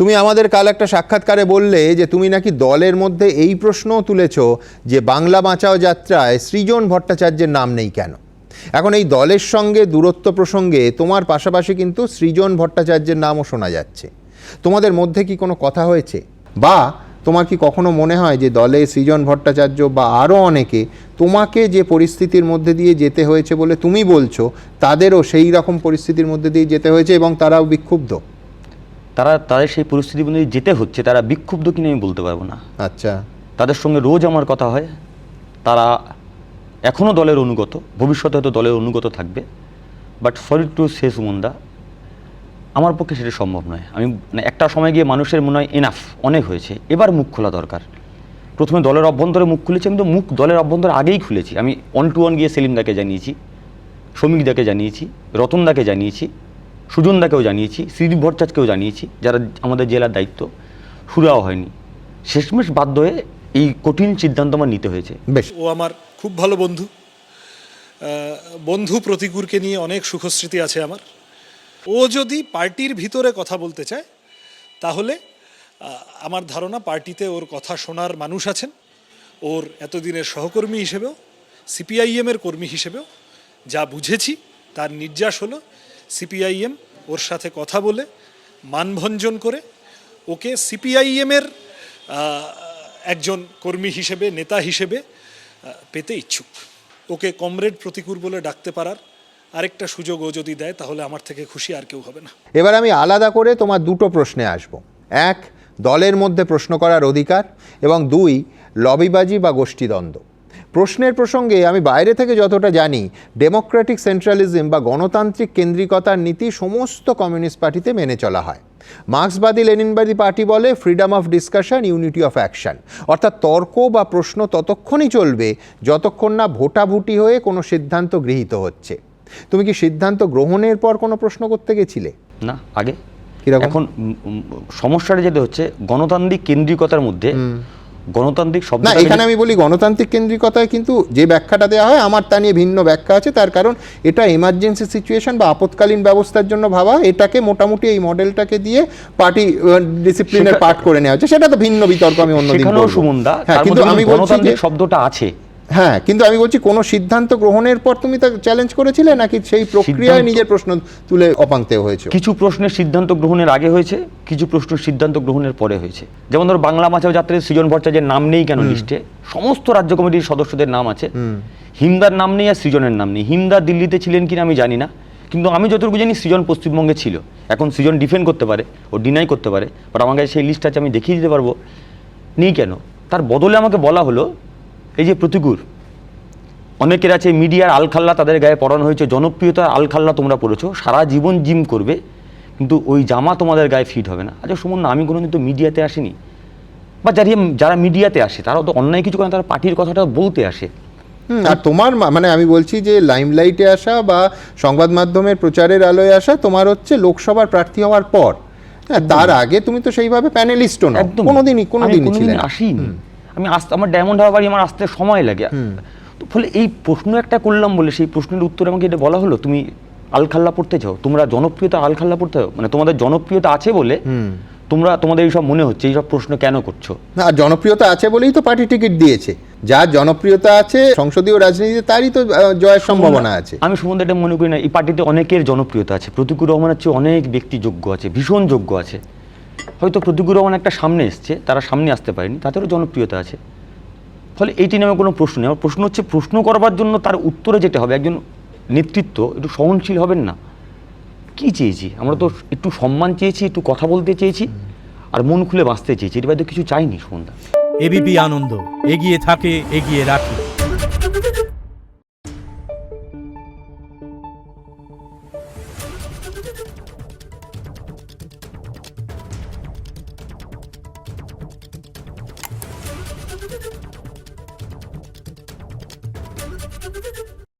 তুমি আমাদের কাল একটা সাক্ষাৎকারে বললে যে তুমি নাকি দলের মধ্যে এই প্রশ্নও তুলেছ যে বাংলা বাঁচাও যাত্রায় সৃজন ভট্টাচার্যের নাম নেই কেন। এখন এই দলের সঙ্গে দূরত্ব প্রসঙ্গে তোমার পাশাপাশি কিন্তু সৃজন ভট্টাচার্যের নামও শোনা যাচ্ছে। তোমাদের মধ্যে কি কোনো কথা হয়েছে, বা তোমার কি কখনো মনে হয় যে দলে সৃজন ভট্টাচার্য বা আরও অনেকে তোমাকে যে পরিস্থিতির মধ্যে দিয়ে যেতে হয়েছে বলে তুমি বলছো, তাদেরও সেই রকম পরিস্থিতির মধ্যে দিয়ে যেতে হয়েছে এবং তারাও বিক্ষুব্ধ? তাদের সেই পরিস্থিতির মধ্যে যেতে হচ্ছে, তারা বিক্ষুব্ধ কিনা আমি বলতে পারবো না। আচ্ছা, তাদের সঙ্গে রোজ আমার কথা হয়, তারা এখনও দলের অনুগত, ভবিষ্যতে হয়তো দলের অনুগত থাকবে। বাট সরি টু সে সুমনদা, আমার পক্ষে সেটা সম্ভব নয়। আমি একটা সময় গিয়ে মানুষের মনে হয় এনাফ, অনেক হয়েছে, এবার মুখ খোলা দরকার। প্রথমে দলের অভ্যন্তরে মুখ খুলেছি, আমি তো মুখ দলের অভ্যন্তরে আগেই খুলেছি। আমি 1-to-1 গিয়ে সেলিমদাকে জানিয়েছি, শ্রমিকদাকে জানিয়েছি, রতনদাকে জানিয়েছি, সুজনদাকেও জানিয়েছি, শ্রীদীপ ভট্টাচার্যকেও জানিয়েছি, যারা আমাদের জেলার দায়িত্ব। শুরাও হয়নি, শেষমেশ বাধ্য হয়ে এই কঠিন সিদ্ধান্ত আমার নিতে হয়েছে। বেশ, ও আমার খুব ভালো বন্ধু। বন্ধু প্রতিকূরকে নিয়ে অনেক সুখস্মৃতি আছে আমার। ও যদি পার্টির ভিতরে কথা বলতে চায় তাহলে আমার ধারণা পার্টিতে ওর কথা শোনার মানুষ আছেন। ওর এতদিনের সহকর্মী হিসেবেও, সিপিআইএমের কর্মী হিসেবেও যা বুঝেছি তার নির্যাস হলো সিপিআইএম ওর সাথে কথা বলে মানভঞ্জন করে ওকে সিপিআইএমের একজন কর্মী হিসেবে, নেতা হিসেবে পেতে ইচ্ছুক। ওকে কমরেড প্রতিকূর বলে ডাকতে পারার আরেকটা সুযোগ ও যদি দেয় তাহলে আমার থেকে খুশি আর কেউ হবে না। এবার আমি আলাদা করে তোমার দুটো প্রশ্নে আসব। এক, দলের মধ্যে প্রশ্ন করার অধিকার, এবং দুই, লবিবাজি বা গোষ্ঠীদ্বন্দ্ব। প্রশ্নের প্রসঙ্গে আমি বাইরে থেকে যতটা জানি, ডেমোক্রেটিক সেন্ট্রালিজম বা গণতান্ত্রিক কেন্দ্রিকতার নীতি সমস্ত কমিউনিস্ট পার্টিতে মেনে চলা হয়। মার্ক্সবাদী লেনিনবাদী পার্টি বলে freedom of discussion, unity of action, অর্থাৎ তর্ক বা প্রশ্ন ততক্ষণই চলবে যতক্ষণ না ভোটাভুটি হয়ে কোনো সিদ্ধান্ত গৃহীত হচ্ছে। তুমি কি সিদ্ধান্ত গ্রহণের পর কোনো প্রশ্ন করতে গেছিলে? না, আগে। কিরকম? এখন সমস্যাটা যেটা হচ্ছে গণতান্ত্রিক কেন্দ্রিকতার মধ্যে গণতান্ত্রিক শব্দ, না, এখানে আমি বলি গণতান্ত্রিক কেন্দ্রিকতায় কিন্তু যে ব্যাখ্যাটা দেওয়া হয় আমার তা নিয়ে ভিন্ন ব্যাখ্যা আছে। তার কারণ এটা এমার্জেন্সি সিচুয়েশন বা আপৎকালীন ব্যবস্থার জন্য ভাবা, এটাকে মোটামুটি এই মডেলটাকে দিয়ে পার্টি ডিসিপ্লিনের পার্ট করে নেওয়া হচ্ছে। সেটা তো ভিন্ন বিতর্ক, আমি অন্যদিন বলবো। সুমনদা, হ্যাঁ, কিন্তু আমি বলছি যে শব্দটা আছে। হ্যাঁ, কিন্তু আমি বলছি কোন সিদ্ধান্ত গ্রহণের পর তুমি তা চ্যালেঞ্জ করেছিলে, নাকি সেই প্রক্রিয়ায় নিজের প্রশ্ন তুলে অপাংতেও হয়েছে? কিছু প্রশ্নের সিদ্ধান্ত গ্রহণের আগে হয়েছে, কিছু প্রশ্নের সিদ্ধান্ত গ্রহণের পরে হয়েছে। যেমন ধরো বাংলা বাঁচাও যাত্রায় সৃজন ভট্টাচার্যের নাম নেই কেন লিস্টে? সমস্ত রাজ্য কমিটির সদস্যদের নাম আছে, হিমদার নাম নেই আর সৃজনের নাম নেই। হিমদা দিল্লিতে ছিলেন কিনা আমি জানি না, কিন্তু আমি যতটুকু জানি সৃজন পশ্চিমবঙ্গে ছিল। এখন সৃজন ডিফেন্ড করতে পারে, ও ডিনাই করতে পারে, বাট আমার কাছে সেই লিস্ট আছে, আমি দেখিয়ে দিতে পারবো। নেই কেন? তার বদলে আমাকে বলা হলো এই যে প্রতিকূর, অনেকের আছে মিডিয়ার আলখাল্লা তাদের গায়ে পরানো হয়েছে, জনপ্রিয়তার আলখাল্লা তোমরা পড়েছো, সারা জীবন জিম করবে কিন্তু ওই জামা তোমাদের গায়ে ফিট হবে না। আচ্ছা সুমন, আমি কোনোদিন তো মিডিয়াতে আসিনি, বা যারা মিডিয়াতে আসে তারাও তো অন্যায় কিছু করে না, তারা পার্টির কথাটা বলতে আসে। আর তোমার মানে আমি বলছি যে লাইমলাইটে আসা বা সংবাদ মাধ্যমের প্রচারের আলোয় আসা তোমার হচ্ছে লোকসভার প্রার্থী হওয়ার পর। তার আগে তুমি তো সেইভাবে প্যানেলিস্টও না, কোনোদিনই ছিলেন না। আসিনি আমি, আমার ডায়মন্ড হারবার বাড়ি, আমার আসতে সময় লাগে। ফলে এই প্রশ্ন একটা করলাম বলে সেই প্রশ্নের উত্তরে আমাকে এটা বলা হলো তুমি আলখাল্লা পড়তে চাও, তোমরা জনপ্রিয়তা আলখাল্লা পড়তে চাও, মানে তোমাদের জনপ্রিয়তা আছে বলে তোমাদের এইসব মনে হচ্ছে, এইসব প্রশ্ন কেন করছো? না, জনপ্রিয়তা আছে বলেই তো পার্টি টিকিট দিয়েছে। যার জনপ্রিয়তা আছে সংসদীয় রাজনীতিতে তারই তো জয়ের সম্ভাবনা আছে। আমি সুমন এটা মনে করি না। এই পার্টিতে অনেকের জনপ্রিয়তা আছে, প্রতিকূল রহমানের চেয়ে অনেক ব্যক্তি যোগ্য আছে, ভীষণ যোগ্য আছে। হয়তো প্রতিকূল রহমান একটা সামনে এসছে, তারা সামনে আসতে পারেনি, তাদেরও জনপ্রিয়তা আছে। ফলে এইটি নামে কোনো প্রশ্ন নেই। আমার প্রশ্ন হচ্ছে প্রশ্ন করবার জন্য তার উত্তরে যেতে হবে। একজন নেতৃত্ব একটু সহনশীল হবেন না? কি চেয়েছি আমরা? তো একটু সম্মান চেয়েছি, একটু কথা বলতে চেয়েছি, আর মন খুলে বাঁচতে চেয়েছি। এর বাইরে কিছু চাইনি সুমনদা। এবিপি আনন্দ, এগিয়ে থাকে, এগিয়ে রাখে।